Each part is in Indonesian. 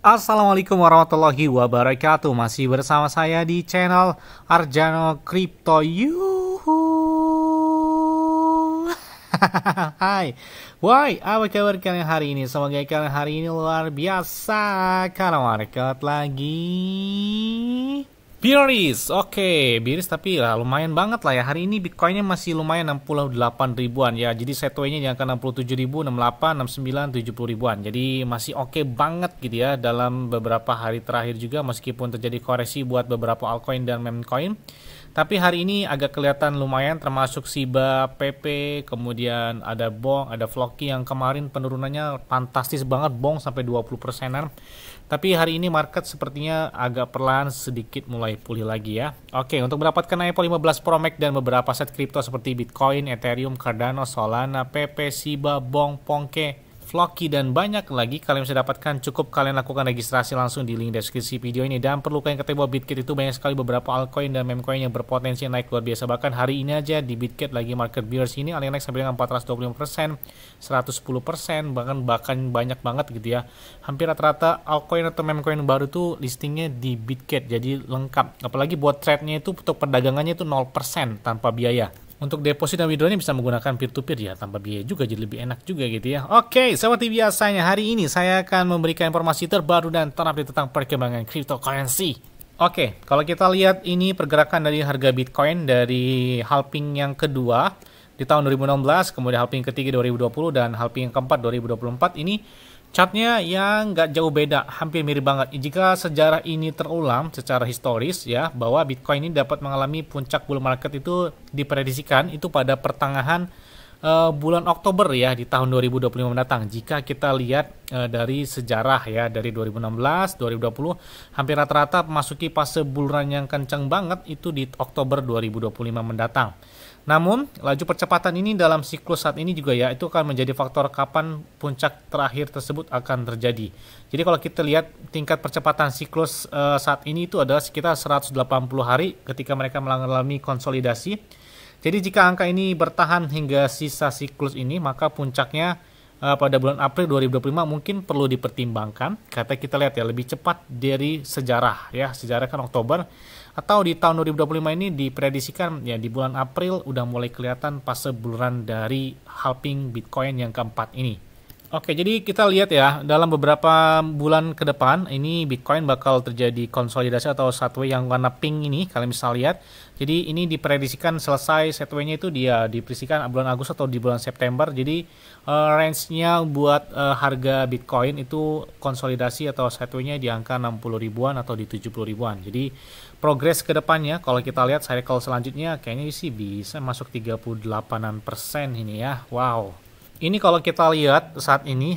Assalamualaikum warahmatullahi wabarakatuh. Masih bersama saya di channel Arjano Crypto. Yuhu. Hai. Why, apa kabar kalian hari ini? Semoga kalian hari ini luar biasa karena market lagi bearish. Oke, bearish tapi lah lumayan banget lah ya. Hari ini Bitcoinnya masih lumayan 68 ribuan ya. Jadi setway-nya di angka 67 ribu, 68, 69, 70 ribuan. Jadi masih oke banget gitu ya dalam beberapa hari terakhir juga, meskipun terjadi koreksi buat beberapa altcoin dan meme coin. Tapi hari ini agak kelihatan lumayan, termasuk Shiba, PP, kemudian ada Bong, ada Floki yang kemarin penurunannya fantastis banget, Bong sampai 20%-an. Tapi hari ini market sepertinya agak perlahan sedikit mulai pulih lagi ya. Oke, untuk mendapatkan iPhone 15 Pro Max dan beberapa aset kripto seperti Bitcoin, Ethereum, Cardano, Solana, PP, Shiba, Bong, Ponke, Floki, dan banyak lagi kalian bisa dapatkan. Cukup kalian lakukan registrasi langsung di link deskripsi video ini. Dan perlu kalian ketahui bahwa Bitkit itu banyak sekali beberapa altcoin dan meme coin yang berpotensi naik luar biasa. Bahkan hari ini aja di Bitkit lagi market bearish ini ada yang naik sampai dengan 425%, 110%, bahkan banyak banget gitu ya. Hampir rata-rata altcoin atau meme coin baru tuh listingnya di Bitkit, jadi lengkap. Apalagi buat trade-nya itu, untuk perdagangannya itu 0% tanpa biaya. Untuk deposit dan withdrawnya bisa menggunakan peer-to-peer ya, tanpa biaya juga, jadi lebih enak juga gitu ya. Oke, seperti biasanya hari ini saya akan memberikan informasi terbaru dan terupdate tentang perkembangan cryptocurrency. Oke, kalau kita lihat ini pergerakan dari harga Bitcoin dari halving yang kedua di tahun 2016, kemudian halving ketiga 2020, dan halving yang keempat 2024 ini chartnya yang nggak jauh beda, hampir mirip banget. Jika sejarah ini terulang secara historis ya, bahwa Bitcoin ini dapat mengalami puncak bull market itu diprediksikan itu pada pertengahan bulan Oktober ya di tahun 2025 mendatang. Jika kita lihat dari sejarah ya, dari 2016, 2020 hampir rata-rata memasuki fase bull run yang kencang banget itu di Oktober 2025 mendatang. Namun, laju percepatan ini dalam siklus saat ini juga ya, itu akan menjadi faktor kapan puncak terakhir tersebut akan terjadi. Jadi kalau kita lihat tingkat percepatan siklus saat ini itu adalah sekitar 180 hari ketika mereka mengalami konsolidasi. Jadi jika angka ini bertahan hingga sisa siklus ini, maka puncaknya pada bulan April 2025 mungkin perlu dipertimbangkan. Kata kita lihat ya, lebih cepat dari sejarah ya. Sejarah kan Oktober, atau di tahun 2025 ini diprediksikan ya di bulan April udah mulai kelihatan fase bull run dari halving Bitcoin yang keempat ini. Oke, jadi kita lihat ya, dalam beberapa bulan ke depan ini Bitcoin bakal terjadi konsolidasi atau sideways yang warna pink ini, kalian bisa lihat. Jadi ini diprediksikan selesai sideways-nya itu dia diprediksikan bulan Agustus atau di bulan September. Jadi range-nya buat harga Bitcoin itu konsolidasi atau sideways-nya di angka 60 ribuan atau di 70 ribuan. Jadi progres ke depannya kalau kita lihat cycle selanjutnya kayaknya sih bisa masuk 38% ini ya. Wow. Ini kalau kita lihat saat ini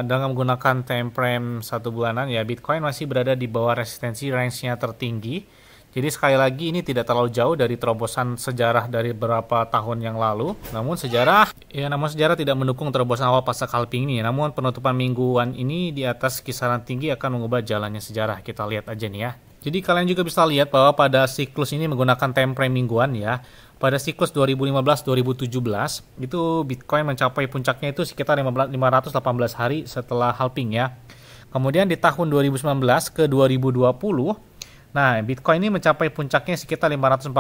dengan menggunakan time frame 1 bulanan ya, Bitcoin masih berada di bawah resistensi range-nya tertinggi. Jadi sekali lagi ini tidak terlalu jauh dari terobosan sejarah dari beberapa tahun yang lalu. Namun sejarah tidak mendukung terobosan awal pasca halving ini. Namun penutupan mingguan ini di atas kisaran tinggi akan mengubah jalannya sejarah. Kita lihat aja nih ya. Jadi kalian juga bisa lihat bahwa pada siklus ini menggunakan time frame mingguan ya. Pada siklus 2015-2017 itu Bitcoin mencapai puncaknya itu sekitar 518 hari setelah halving ya. Kemudian di tahun 2019 ke 2020, nah Bitcoin ini mencapai puncaknya sekitar 546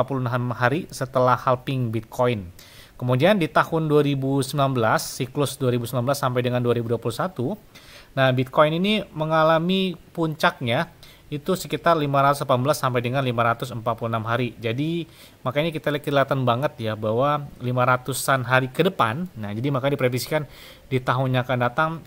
hari setelah halving Bitcoin. Kemudian di tahun 2019, siklus 2019 sampai dengan 2021, nah Bitcoin ini mengalami puncaknya itu sekitar 518 sampai dengan 546 hari. Jadi makanya kita kelihatan banget ya bahwa 500-an hari ke depan. Nah, jadi makanya diprediksikan di tahun yang akan datang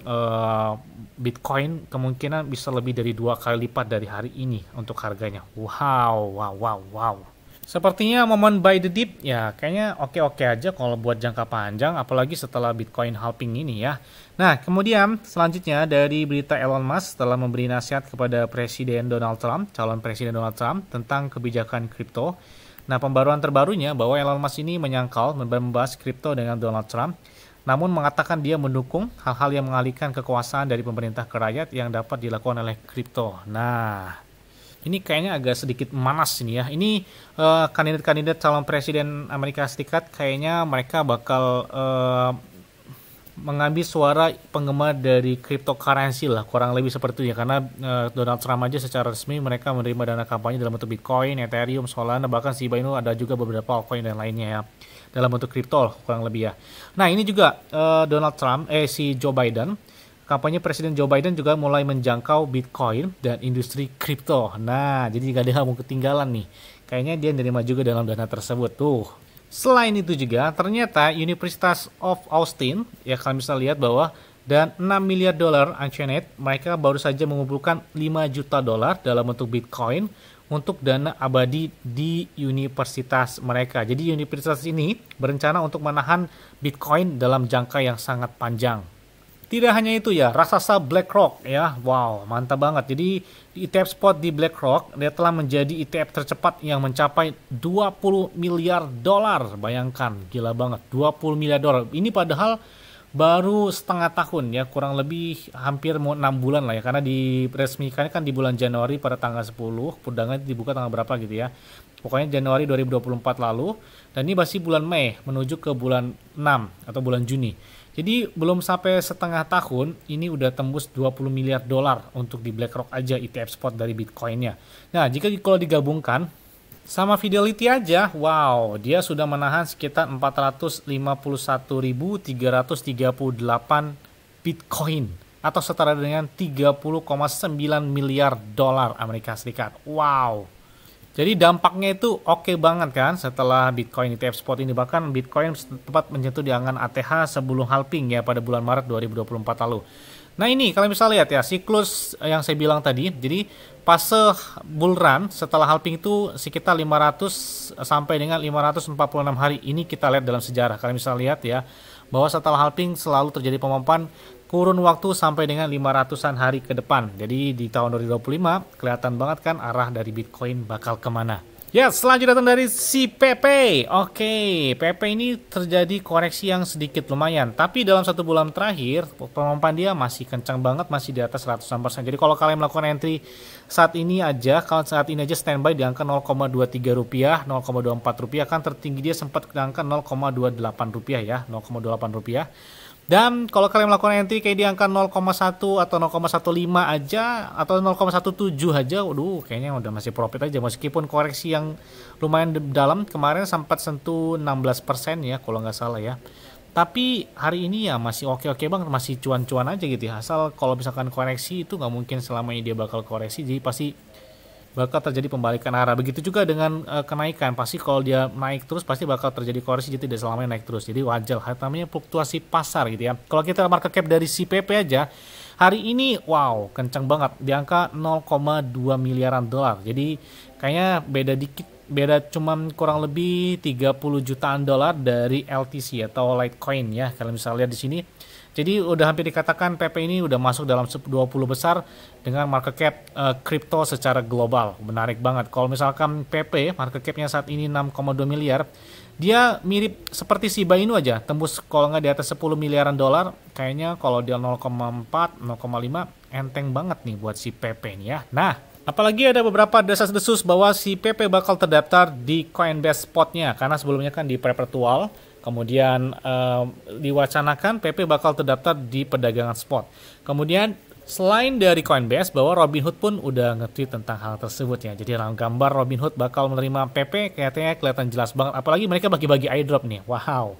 Bitcoin kemungkinan bisa lebih dari 2 kali lipat dari hari ini untuk harganya. Wow. Sepertinya momen buy the dip ya kayaknya oke-oke aja kalau buat jangka panjang, apalagi setelah Bitcoin halving ini ya. Nah, kemudian selanjutnya dari berita Elon Musk telah memberi nasihat kepada Presiden Donald Trump, calon Presiden Donald Trump, tentang kebijakan kripto. Nah, pembaruan terbarunya bahwa Elon Musk ini menyangkal membahas kripto dengan Donald Trump, namun mengatakan dia mendukung hal-hal yang mengalihkan kekuasaan dari pemerintah ke rakyat yang dapat dilakukan oleh kripto. Nah, ini kayaknya agak sedikit manas ini ya. Ini kandidat-kandidat calon presiden Amerika Serikat kayaknya mereka bakal mengambil suara penggemar dari cryptocurrency lah, kurang lebih seperti itu ya, karena Donald Trump aja secara resmi mereka menerima dana kampanye dalam bentuk Bitcoin, Ethereum, Solana, bahkan Shiba Inu, ada juga beberapa altcoin dan lainnya ya, dalam bentuk kripto kurang lebih ya. Nah ini juga Donald Trump, si Joe Biden, kampanye Presiden Joe Biden juga mulai menjangkau Bitcoin dan industri kripto. Nah jadi gak ada mau ketinggalan nih, kayaknya dia menerima juga dalam dana tersebut tuh. Selain itu juga, ternyata University of Austin, ya kalian bisa lihat bahwa dan 6 miliar dolar Unchained, mereka baru saja mengumpulkan 5 juta dolar dalam bentuk Bitcoin untuk dana abadi di universitas mereka. Jadi universitas ini berencana untuk menahan Bitcoin dalam jangka yang sangat panjang. Tidak hanya itu ya, raksasa BlackRock ya, wow mantap banget. Jadi ETF spot di BlackRock dia telah menjadi ETF tercepat yang mencapai 20 miliar dolar. Bayangkan, gila banget, 20 miliar dolar. Ini padahal baru setengah tahun ya, kurang lebih hampir mau 6 bulan lah ya, karena diresmikan kan di bulan Januari pada tanggal 10, perdagangan dibuka tanggal berapa gitu ya. Pokoknya Januari 2024 lalu, dan ini masih bulan Mei menuju ke bulan 6 atau bulan Juni. Jadi belum sampai setengah tahun, ini udah tembus 20 miliar dolar untuk di BlackRock aja ETF spot dari Bitcoinnya. Nah, jika kalau digabungkan sama Fidelity aja, wow, dia sudah menahan sekitar 451.338 Bitcoin atau setara dengan 30,9 miliar dolar Amerika Serikat. Wow. Jadi dampaknya itu oke banget kan setelah Bitcoin ETF spot ini. Bahkan Bitcoin sempat menyentuh di angka ATH sebelum halving ya pada bulan Maret 2024 lalu. Nah ini kalian bisa lihat ya siklus yang saya bilang tadi. Jadi fase bull run setelah halving itu sekitar 500 sampai dengan 546 hari. Ini kita lihat dalam sejarah. Kalian bisa lihat ya bahwa setelah halving selalu terjadi pemompan kurun waktu sampai dengan 500-an hari ke depan. Jadi di tahun 2025 kelihatan banget kan arah dari Bitcoin bakal kemana. Ya, selanjutnya datang dari si PP. Oke, PP ini terjadi koreksi yang sedikit lumayan. Tapi dalam satu bulan terakhir, pemompan dia masih kencang banget, masih di atas 100%. Jadi kalau kalian melakukan entry saat ini aja, kalau saat ini aja standby di angka 0,23 rupiah, 0,24 rupiah, kan tertinggi dia sempat ke angka 0,28 rupiah ya, 0,28 rupiah. Dan kalau kalian melakukan entry kayak di angka 0,1 atau 0,15 aja atau 0,17 aja, waduh kayaknya udah masih profit aja meskipun koreksi yang lumayan dalam kemarin sempat sentuh 16% ya kalau nggak salah ya. Tapi hari ini ya masih oke-oke banget, masih cuan-cuan aja gitu ya. Asal kalau misalkan koreksi itu nggak mungkin selamanya dia bakal koreksi, jadi pasti bakal terjadi pembalikan arah. Begitu juga dengan kenaikan, pasti kalau dia naik terus pasti bakal terjadi koreksi, jadi tidak selamanya naik terus. Jadi wajar, namanya fluktuasi pasar gitu ya. Kalau kita market cap dari si PP aja hari ini wow kencang banget di angka 0,2 miliaran dolar. Jadi kayaknya beda dikit, beda cuman kurang lebih 30 jutaan dolar dari LTC atau Litecoin ya. Kalian bisa lihat di sini. Jadi udah hampir dikatakan PP ini udah masuk dalam 20 besar dengan market cap kripto secara global. Menarik banget. Kalau misalkan PP market capnya saat ini 6,2 miliar, dia mirip seperti Shiba Inu aja, tembus kalau nggak di atas 10 miliaran dolar. Kayaknya kalau dia 0,4, 0,5 enteng banget nih buat si PP ini ya. Nah, apalagi ada beberapa desas-desus bahwa si PP bakal terdaftar di Coinbase spotnya, karena sebelumnya kan di Perpetual. Kemudian diwacanakan PP bakal terdaftar di perdagangan spot. Kemudian selain dari Coinbase, bahwa Robinhood pun udah nge-tweet tentang hal tersebut ya. Jadi dalam gambar Robinhood bakal menerima PP kayaknya kelihatan jelas banget. Apalagi mereka bagi-bagi airdrop nih. Wow.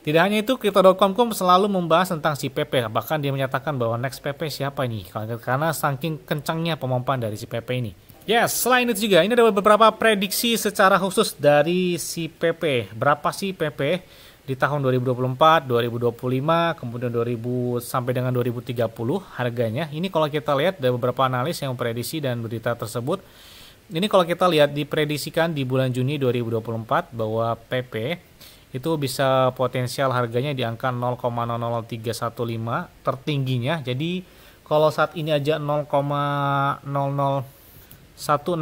Tidak hanya itu, Crypto.com selalu membahas tentang si PP. Bahkan dia menyatakan bahwa next PP siapa nih? Karena saking kencangnya pemompan dari si PP ini. Yes, selain itu juga, ini ada beberapa prediksi secara khusus dari si PP. Berapa sih PP di tahun 2024, 2025, kemudian 2000 sampai dengan 2030 harganya. Ini kalau kita lihat ada beberapa analis yang memprediksi dan berita tersebut. Ini kalau kita lihat diprediksikan di bulan Juni 2024 bahwa PP itu bisa potensial harganya di angka 0,00315 tertingginya. Jadi kalau saat ini aja 0,00 16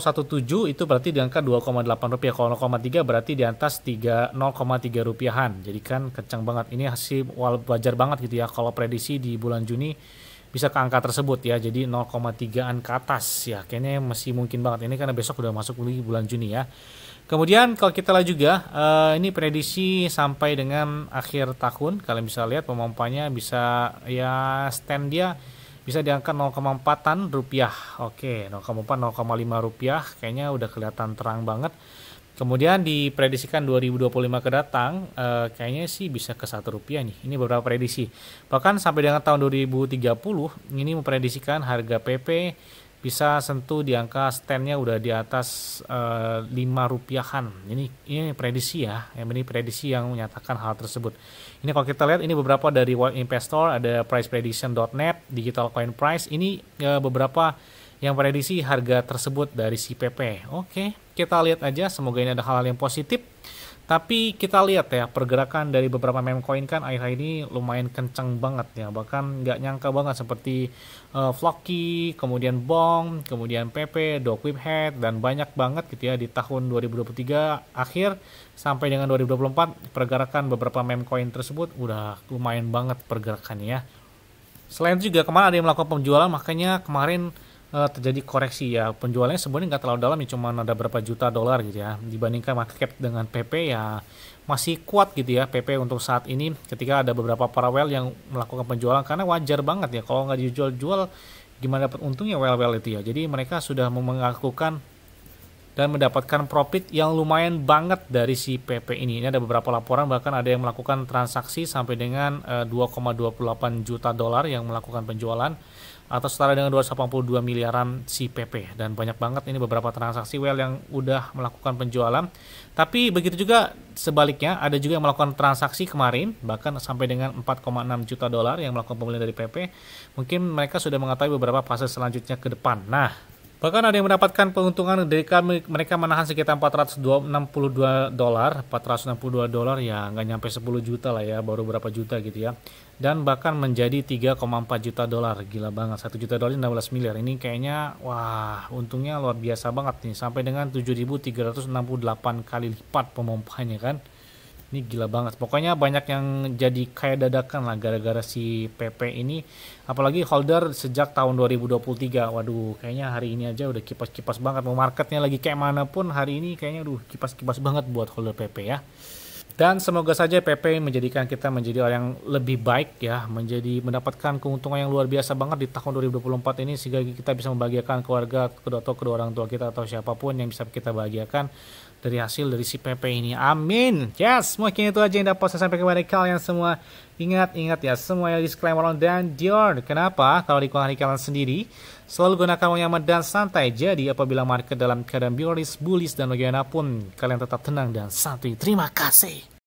atau 17 itu berarti di angka 2,8 rupiah. Kalau 0,3 berarti di atas 0,3 rupiahan. Jadi kan kencang banget. Ini hasil wajar banget gitu ya. Kalau prediksi di bulan Juni bisa ke angka tersebut ya. Jadi 0,3an ke atas ya. Kayaknya masih mungkin banget. Ini karena besok udah masuk lagi bulan Juni ya. Kemudian kalau kita lihat juga, ini prediksi sampai dengan akhir tahun. Kalian bisa lihat pemompanya bisa ya stand dia bisa di angka 0,4-an rupiah. Oke, 0,4 0,5 rupiah kayaknya udah kelihatan terang banget. Kemudian diprediksikan 2025 ke datang, kayaknya sih bisa ke 1 rupiah nih. Ini beberapa prediksi. Bahkan sampai dengan tahun 2030 ini memprediksikan harga PP bisa sentuh di angka standnya udah di atas 5 rupiahan. Ini prediksi ya, ini prediksi yang menyatakan hal tersebut. Ini kalau kita lihat ini beberapa dari World Investor, ada priceprediction.net, Digital Coin Price. Ini beberapa yang prediksi harga tersebut dari si PP. Oke, kita lihat aja, semoga ini ada hal-hal yang positif. Tapi kita lihat ya, pergerakan dari beberapa meme coin kan akhir-akhir ini lumayan kencang banget ya. Bahkan nggak nyangka banget seperti Flocky, kemudian Bong, kemudian PP, Doquibhead, dan banyak banget gitu ya di tahun 2023 akhir sampai dengan 2024. Pergerakan beberapa meme coin tersebut udah lumayan banget pergerakannya ya. Selain itu juga kemarin ada yang melakukan penjualan, makanya kemarin terjadi koreksi ya. Penjualannya sebenarnya nggak terlalu dalam ya, cuma ada berapa juta dolar gitu ya, dibandingkan market cap dengan PP ya masih kuat gitu ya PP untuk saat ini, ketika ada beberapa para whale yang melakukan penjualan, karena wajar banget ya kalau nggak dijual-jual gimana dapat untungnya whale-whale itu ya. Jadi mereka sudah mengakukan dan mendapatkan profit yang lumayan banget dari si PP ini. Ini ada beberapa laporan, bahkan ada yang melakukan transaksi sampai dengan 2,28 juta dolar yang melakukan penjualan, atau setara dengan 282 miliaran si PP. Dan banyak banget ini beberapa transaksi whale yang udah melakukan penjualan. Tapi begitu juga sebaliknya, ada juga yang melakukan transaksi kemarin bahkan sampai dengan 4,6 juta dolar yang melakukan pembelian dari PP. Mungkin mereka sudah mengetahui beberapa fase selanjutnya ke depan. Nah, bahkan ada yang mendapatkan keuntungan dari mereka menahan sekitar 462 dolar ya, nggak nyampe 10 juta lah ya, baru berapa juta gitu ya. Dan bahkan menjadi 3,4 juta dolar, gila banget. 1 juta dolar 16 miliar. Ini kayaknya wah, untungnya luar biasa banget nih, sampai dengan 7.368 kali lipat pemompanya kan. Ini gila banget. Pokoknya banyak yang jadi kaya dadakan lah gara-gara si PP ini. Apalagi holder sejak tahun 2023. Waduh, kayaknya hari ini aja udah kipas-kipas banget. Mau marketnya lagi kayak mana pun hari ini kayaknya kipas-kipas banget buat holder PP ya. Dan semoga saja PP menjadikan kita menjadi orang yang lebih baik ya, mendapatkan keuntungan yang luar biasa banget di tahun 2024 ini, sehingga kita bisa membahagiakan keluarga atau kedua orang tua kita atau siapapun yang bisa kita bahagiakan dari hasil dari si PP ini. Amin. Yes, mungkin itu aja yang dapat saya sampaikan kepada kalian semua. Ingat ya, semuanya disclaimer on dan Dior. Kenapa? Kalau di hari kalian sendiri, selalu gunakan uang nyaman dan santai. Jadi apabila market dalam keadaan bullish dan bagaimanapun, kalian tetap tenang dan santai. Terima kasih.